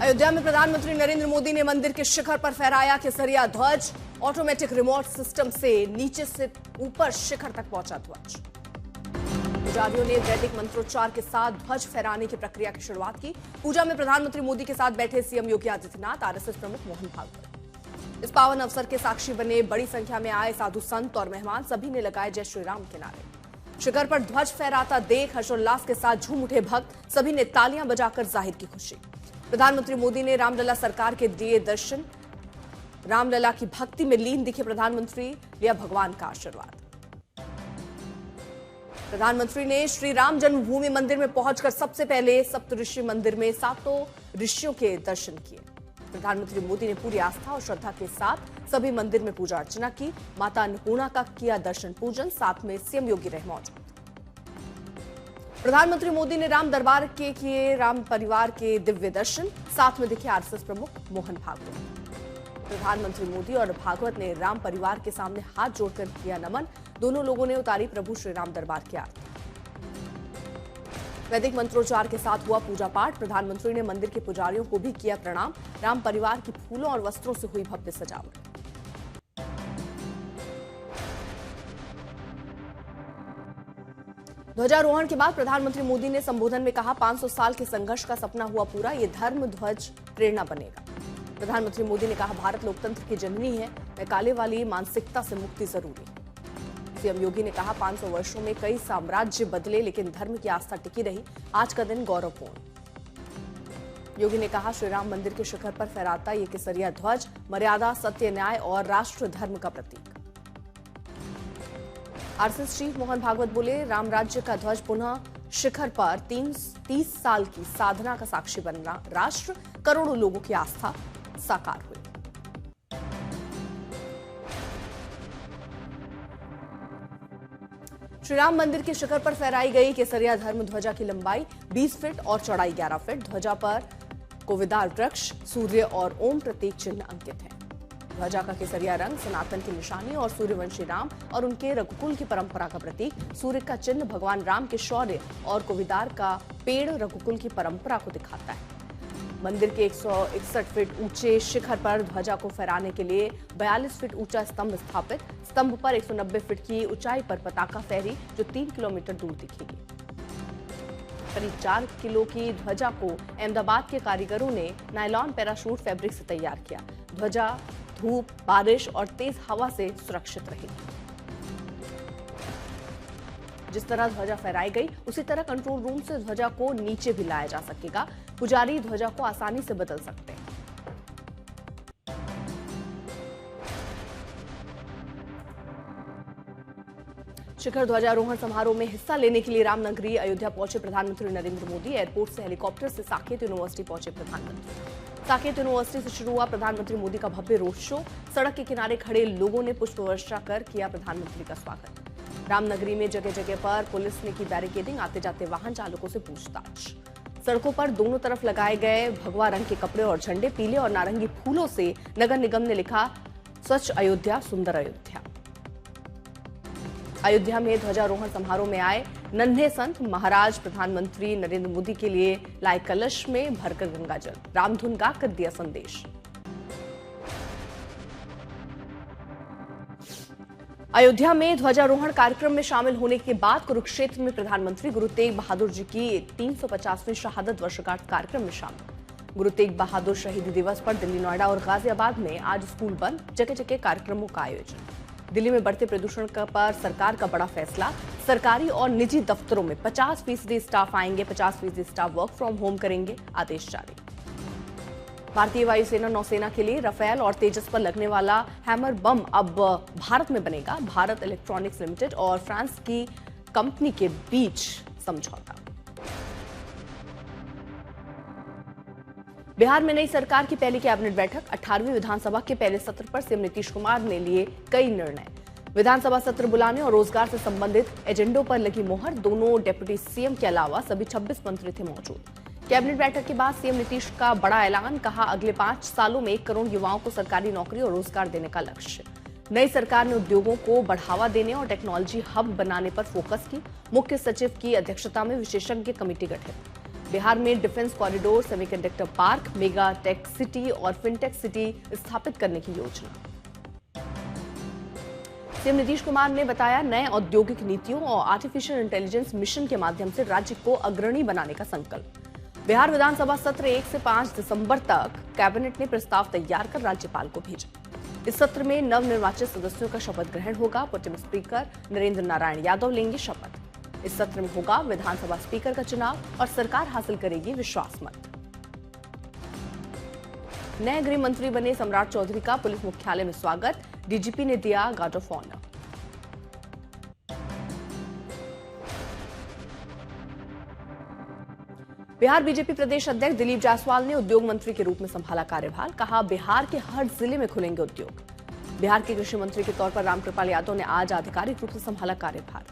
अयोध्या में प्रधानमंत्री नरेंद्र मोदी ने मंदिर के शिखर पर फहराया केसरिया ध्वज। ऑटोमेटिक रिमोट सिस्टम से नीचे से ऊपर शिखर तक पहुंचा ध्वज। पुजारियों ने वैदिक मंत्रोच्चार के साथ ध्वज फहराने की प्रक्रिया की शुरुआत की। पूजा में प्रधानमंत्री मोदी के साथ बैठे सीएम योगी आदित्यनाथ, आरएसएस प्रमुख मोहन भागवत। इस पावन अवसर के साक्षी बने बड़ी संख्या में आए साधु संत और मेहमान, सभी ने लगाए जय श्री राम के नारे। शिखर पर ध्वज फहराता देख हर्षोल्लास के साथ झूम उठे भक्त, सभी ने तालियां बजाकर जाहिर की खुशी। प्रधानमंत्री मोदी ने रामलला सरकार के दिए दर्शन। रामलला की भक्ति में लीन दिखे प्रधानमंत्री, लिया भगवान का आशीर्वाद। प्रधानमंत्री ने श्री राम जन्मभूमि मंदिर में पहुंचकर सबसे पहले सप्तऋषि मंदिर में सातों ऋषियों के दर्शन किए। प्रधानमंत्री मोदी ने पूरी आस्था और श्रद्धा के साथ सभी मंदिर में पूजा अर्चना की। माता अन्नपूर्णा का किया दर्शन पूजन, साथ में सीएम योगी रहे मौजूद। प्रधानमंत्री मोदी ने राम दरबार के किए राम परिवार के दिव्य दर्शन, साथ में दिखे आरएसएस प्रमुख मोहन भागवत। प्रधानमंत्री मोदी और भागवत ने राम परिवार के सामने हाथ जोड़कर किया नमन। दोनों लोगों ने उतारी प्रभु श्री राम दरबार की आरती। वैदिक मंत्रोच्चार के साथ हुआ पूजा पाठ। प्रधानमंत्री ने मंदिर के पुजारियों को भी किया प्रणाम। राम परिवार की फूलों और वस्त्रों से हुई भव्य सजावट। ध्वजारोहण के बाद प्रधानमंत्री मोदी ने संबोधन में कहा, 500 साल के संघर्ष का सपना हुआ पूरा, ये धर्म ध्वज प्रेरणा बनेगा। प्रधानमंत्री मोदी ने कहा, भारत लोकतंत्र की जननी है, मैकाले वाली मानसिकता से मुक्ति जरूरी है। सीएम योगी ने कहा, 500 वर्षों में कई साम्राज्य बदले लेकिन धर्म की आस्था टिकी रही, आज का दिन गौरवपूर्ण। योगी ने कहा, श्री राम मंदिर के शिखर पर फहराता ये केसरिया ध्वज मर्यादा, सत्य, न्याय और राष्ट्र धर्म का प्रतीक। आरएसएस चीफ मोहन भागवत बोले, राम राज्य का ध्वज पुनः शिखर पर 30 साल की साधना का साक्षी बनना, राष्ट्र करोड़ों लोगों की आस्था साकार हुई। श्री राम मंदिर के शिखर पर फहराई गई केसरिया धर्म ध्वजा की लंबाई 20 फीट और चौड़ाई 11 फीट। ध्वजा पर कोविदार वृक्ष, सूर्य और ओम प्रतीक चिन्ह अंकित है। ध्वजा का केसरिया रंग सनातन की निशानी और सूर्यवंशी राम और उनके रघुकुल की परंपरा का प्रतीक। सूर्य का चिन्ह भगवान राम के शौर्य और कोविदार का पेड़ रघुकुल की परंपरा को दिखाता है। मंदिर के 161 फीट ऊंचे शिखर पर ध्वजा को फहराने के लिए 42 फीट ऊंचा स्तंभ स्थापित। स्तंभ पर 190 फीट की ऊंचाई पर पताका फहरी, जो 3 किलोमीटर दूर दिखेगी। करीब 4 किलो की ध्वजा को अहमदाबाद के कारीगरों ने नायलॉन पैराशूट फैब्रिक से तैयार किया। ध्वजा धूप, बारिश और तेज हवा से सुरक्षित रहेगी। जिस तरह ध्वजा फहराई गई, उसी तरह कंट्रोल रूम से ध्वजा को नीचे भी लाया जा सकेगा। पुजारी ध्वजा को आसानी से बदल सकते हैं। शिखर ध्वजारोहण समारोह में हिस्सा लेने के लिए रामनगरी अयोध्या पहुंचे प्रधानमंत्री नरेंद्र मोदी। एयरपोर्ट से हेलीकॉप्टर से साकेत यूनिवर्सिटी पहुंचे प्रधानमंत्री। साकेत यूनिवर्सिटी से शुरू हुआ प्रधानमंत्री मोदी का भव्य रोड शो। सड़क के किनारे खड़े लोगों ने पुष्प वर्षा कर किया प्रधानमंत्री का स्वागत। रामनगरी में जगह जगह पर पुलिस ने की बैरिकेडिंग, आते जाते वाहन चालकों से पूछताछ। सड़कों पर दोनों तरफ लगाए गए भगवा रंग के कपड़े और झंडे, पीले और नारंगी फूलों से नगर निगम ने लिखा, स्वच्छ अयोध्या सुंदर अयोध्या। अयोध्या में ध्वजारोहण समारोह में आए नन्हे संत महाराज प्रधानमंत्री नरेंद्र मोदी के लिए लाए कलश में भरकर गंगाजल, रामधुन गाकर दिया संदेश। अयोध्या में ध्वजारोहण कार्यक्रम में शामिल होने के बाद कुरुक्षेत्र में प्रधानमंत्री गुरु तेग बहादुर जी की 350वीं शहादत वर्षगांठ कार्यक्रम में शामिल। गुरु तेग बहादुर शहीदी दिवस पर दिल्ली, नोएडा और गाजियाबाद में आज स्कूल बंद, जगह जगह कार्यक्रमों का आयोजन। दिल्ली में बढ़ते प्रदूषण पर सरकार का बड़ा फैसला। सरकारी और निजी दफ्तरों में 50% स्टाफ आएंगे, 50% स्टाफ वर्क फ्रॉम होम करेंगे, आदेश जारी। भारतीय वायुसेना नौसेना के लिए राफेल और तेजस पर लगने वाला हैमर बम अब भारत में बनेगा। भारत इलेक्ट्रॉनिक्स लिमिटेड और फ्रांस की कंपनी के बीच समझौता। बिहार में नई सरकार की पहली कैबिनेट बैठक। 18वीं विधानसभा के पहले सत्र पर सीएम नीतीश कुमार ने लिए कई निर्णय। विधानसभा सत्र बुलाने और रोजगार से संबंधित एजेंडों पर लगी मोहर। दोनों डिप्टी सीएम के अलावा सभी 26 मंत्री थे मौजूद। कैबिनेट बैठक के बाद सीएम नीतीश का बड़ा ऐलान, कहा अगले 5 सालों में 1 करोड़ युवाओं को सरकारी नौकरी और रोजगार देने का लक्ष्य। नई सरकार ने उद्योगों को बढ़ावा देने और टेक्नोलॉजी हब बनाने पर फोकस की। मुख्य सचिव की अध्यक्षता में विशेषज्ञ कमेटी गठित। बिहार में defence corridor, semiconductor park, mega tech city और फिनटेक सिटी स्थापित करने की योजना। सीएम नीतीश कुमार ने बताया, नए औद्योगिक नीतियों और आर्टिफिशियल इंटेलिजेंस मिशन के माध्यम से राज्य को अग्रणी बनाने का संकल्प। बिहार विधानसभा सत्र 1 से 5 दिसंबर तक कैबिनेट ने प्रस्ताव तैयार कर राज्यपाल को भेजा। इस सत्र में नवनिर्वाचित सदस्यों का शपथ ग्रहण होगा। प्रोटेम स्पीकर नरेंद्र नारायण यादव लेंगे शपथ। इस सत्र में होगा विधानसभा स्पीकर का चुनाव और सरकार हासिल करेगी विश्वास मत। नए गृह मंत्री बने सम्राट चौधरी का पुलिस मुख्यालय में स्वागत, डीजीपी ने दिया guard of honour. Bihar BJP प्रदेश अध्यक्ष दिलीप जायसवाल ने उद्योग मंत्री के रूप में संभाला कार्यभार। कहा, बिहार के हर जिले में खुलेंगे उद्योग। बिहार के कृषि मंत्री के तौर पर रामकृपाल यादव ने आज आधिकारिक रूप से संभाला कार्यभार।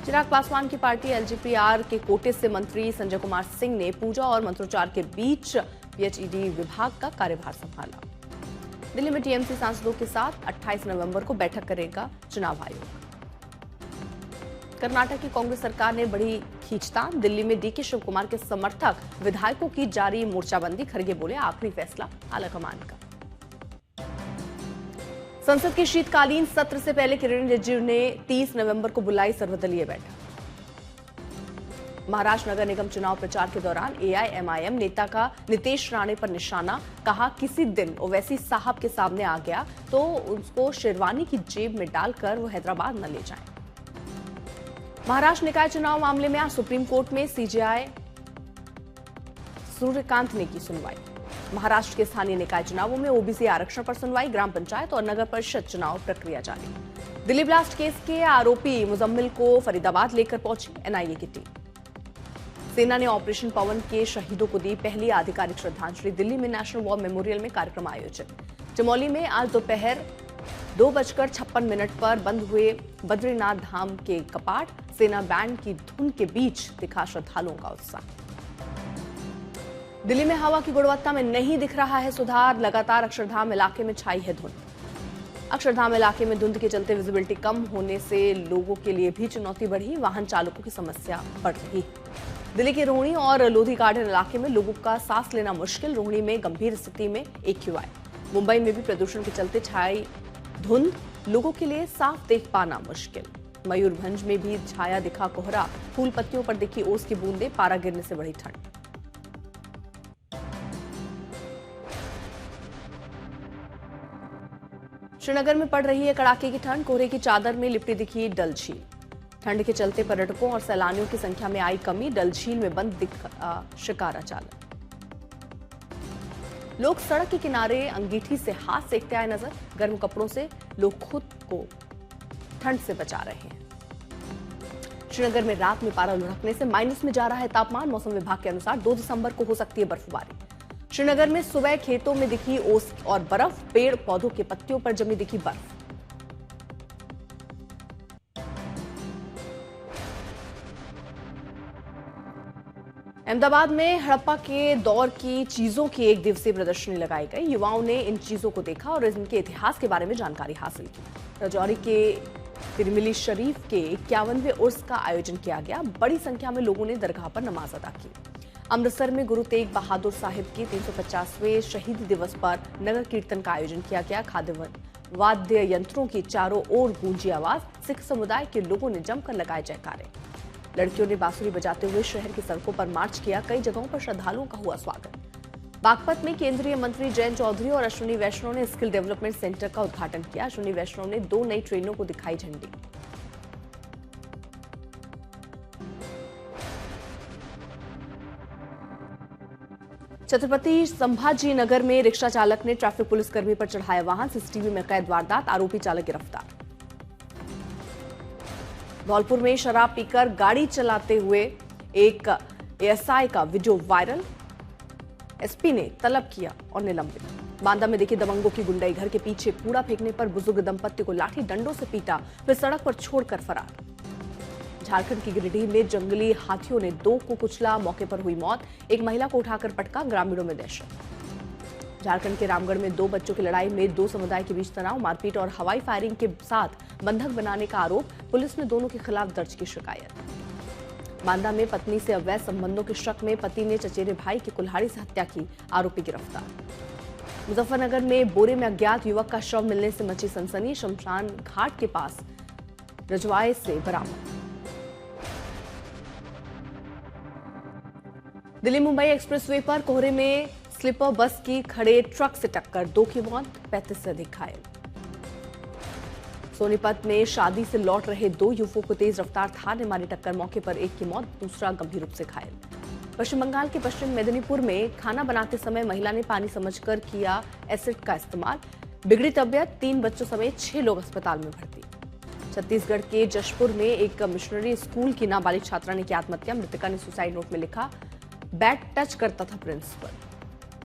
चिराग पासवान की पार्टी एलजेपीआर के कोटे से मंत्री संजय कुमार सिंह ने पूजा और मंत्रोच्चार के बीच पीएचईडी विभाग का कार्यभार संभाला। दिल्ली में टीएमसी सांसदों के साथ 28 नवंबर को बैठक करेगा चुनाव आयोग। कर्नाटक की कांग्रेस सरकार ने बड़ी खींचतान। दिल्ली में डीके शिव कुमार के समर्थक विधायकों की जारी मोर्चाबंदी। खड़गे बोले, आखिरी फैसला आलाकमान का। संसद के शीतकालीन सत्र से पहले किरण रिजिजू ने 30 नवंबर को बुलाई सर्वदलीय बैठक। महाराष्ट्र नगर निगम चुनाव प्रचार के दौरान एआईएमआईएम नेता का नितेश राणे पर निशाना। कहा, किसी दिन ओवैसी साहब के सामने आ गया तो उसको शेरवानी की जेब में डालकर वो हैदराबाद न ले जाएं। महाराष्ट्र निकाय चुनाव मामले में आज सुप्रीम कोर्ट में सीजेआई सूर्यकांत ने की सुनवाई। महाराष्ट्र के स्थानीय निकाय चुनावों में ओबीसी आरक्षण पर सुनवाई। ग्राम पंचायत और नगर परिषद चुनाव प्रक्रिया जारी। दिल्ली ब्लास्ट केस के आरोपी मुजम्मिल को फरीदाबाद लेकर पहुंची एनआईए की टीम। सेना ने ऑपरेशन पवन के शहीदों को दी पहली आधिकारिक श्रद्धांजलि। दिल्ली में नेशनल वॉर मेमोरियल में कार्यक्रम आयोजित। चमोली में आज दोपहर 2:56 पर बंद हुए बद्रीनाथ धाम के कपाट। सेना बैंड की धुन के बीच दिखा श्रद्धालुओं का उत्साह। दिल्ली में हवा की गुणवत्ता में नहीं दिख रहा है सुधार। लगातार अक्षरधाम इलाके में छाई है धुंध। अक्षरधाम इलाके में धुंध के चलते विजिबिलिटी कम होने से लोगों के लिए भी चुनौती बढ़ी। वाहन चालकों की समस्या बढ़ रही। दिल्ली के रोहिणी और लोधी गार्डन इलाके में लोगों का सांस लेना मुश्किल। रोहिणी में गंभीर स्थिति में AQI। मुंबई में भी प्रदूषण के चलते छाई धुंध, लोगों के लिए साफ देख पाना मुश्किल। मयूरभंज में भी छाया दिखा कोहरा। फूल पत्तियों पर दिखी ओस की बूंदें। पारा गिरने से बढ़ी ठंड। श्रीनगर में पड़ रही है कड़ाके की ठंड। कोहरे की चादर में लिपटी दिखी डल झील। ठंड के चलते पर्यटकों और सैलानियों की संख्या में आई कमी। डल झील में बंद दिखा शिकारा चालक। लोग सड़क के किनारे अंगीठी से हाथ सेकते आए नजर। गर्म कपड़ों से लोग खुद को ठंड से बचा रहे हैं। श्रीनगर में रात में पारा लुढ़कने से माइनस में जा रहा है तापमान। मौसम विभाग के अनुसार 2 दिसंबर को हो सकती है बर्फबारी। श्रीनगर में सुबह खेतों में दिखी ओस और बर्फ। पेड़ पौधों के पत्तियों पर जमी दिखी बर्फ। अहमदाबाद में हड़प्पा के दौर की चीजों की 1 दिवसीय प्रदर्शनी लगाई गई। युवाओं ने इन चीजों को देखा और इनके इतिहास के बारे में जानकारी हासिल की। राजौरी के तिरमिली शरीफ के 51वें उर्स का आयोजन किया गया। बड़ी संख्या में लोगों ने दरगाह पर नमाज अदा की। अमृतसर में गुरु तेग बहादुर साहिब के 350वें शहीदी दिवस पर नगर कीर्तन का आयोजन किया गया। खाद्य वाद्य यंत्रों की चारों ओर गूंजी आवाज। सिख समुदाय के लोगों ने जमकर लगाए जयकारे। लड़कियों ने बांसुरी बजाते हुए शहर की सड़कों पर मार्च किया। कई जगहों पर श्रद्धालुओं का हुआ स्वागत। बागपत में केंद्रीय मंत्री जयंत चौधरी और अश्विनी वैष्णव ने स्किल डेवलपमेंट सेंटर का उद्घाटन किया। अश्विनी वैष्णव ने 2 नई ट्रेनों को दिखाई झंडी। छत्रपति संभाजी नगर में रिक्शा चालक ने ट्रैफिक पुलिसकर्मी पर चढ़ाया वाहन। सीसीटीवी में कैद वारदात। आरोपी चालक गिरफ्तार। धौलपुर में शराब पीकर गाड़ी चलाते हुए एक एएसआई का वीडियो वायरल। एसपी ने तलब किया और निलंबित। बांदा में देखी दबंगों की गुंडाई। घर के पीछे कूड़ा फेंकने पर बुजुर्ग दंपत्ति को लाठी डंडों से पीटा, फिर सड़क पर छोड़कर फरार। झारखंड की गिरिडीह में जंगली हाथियों ने 2 को कुचला। मौके पर हुई मौत। एक महिला को उठाकर पटका। ग्रामीणों में दहशत। झारखंड के रामगढ़ में 2 बच्चों की लड़ाई में 2 समुदाय के बीच तनाव। मारपीट और हवाई फायरिंग के साथ बंधक बनाने का आरोप। पुलिस ने दोनों के खिलाफ दर्ज की शिकायत। बांदा में पत्नी से अवैध संबंधों के शक में पति ने चचेरे भाई की कुल्हाड़ी से हत्या की, आरोपी गिरफ्तार। मुजफ्फरनगर में बोरे में अज्ञात युवक का शव मिलने से मची सनसनी, शमशान घाट के पास रजवाए से बरामद। दिल्ली मुंबई एक्सप्रेसवे पर कोहरे में स्लीपर बस की खड़े ट्रक से टक्कर, 2 की मौत, 35 से अधिक घायल। सोनीपत में शादी से लौट रहे 2 युवकों को तेज रफ्तार थार ने मारी टक्कर, मौके पर एक की मौत, दूसरा गंभीर रूप से घायल। पश्चिम बंगाल के पश्चिम मेदिनीपुर में खाना बनाते समय महिला ने पानी समझकर किया एसिड का इस्तेमाल, बिगड़ी तबीयत, 3 बच्चों समेत 6 लोग अस्पताल में भर्ती। छत्तीसगढ़ के जशपुर में एक मिशनरी स्कूल की नाबालिग छात्रा ने की आत्महत्या, मृतका ने सुसाइड नोट में लिखा, बैट टच करता था प्रिंसिपल।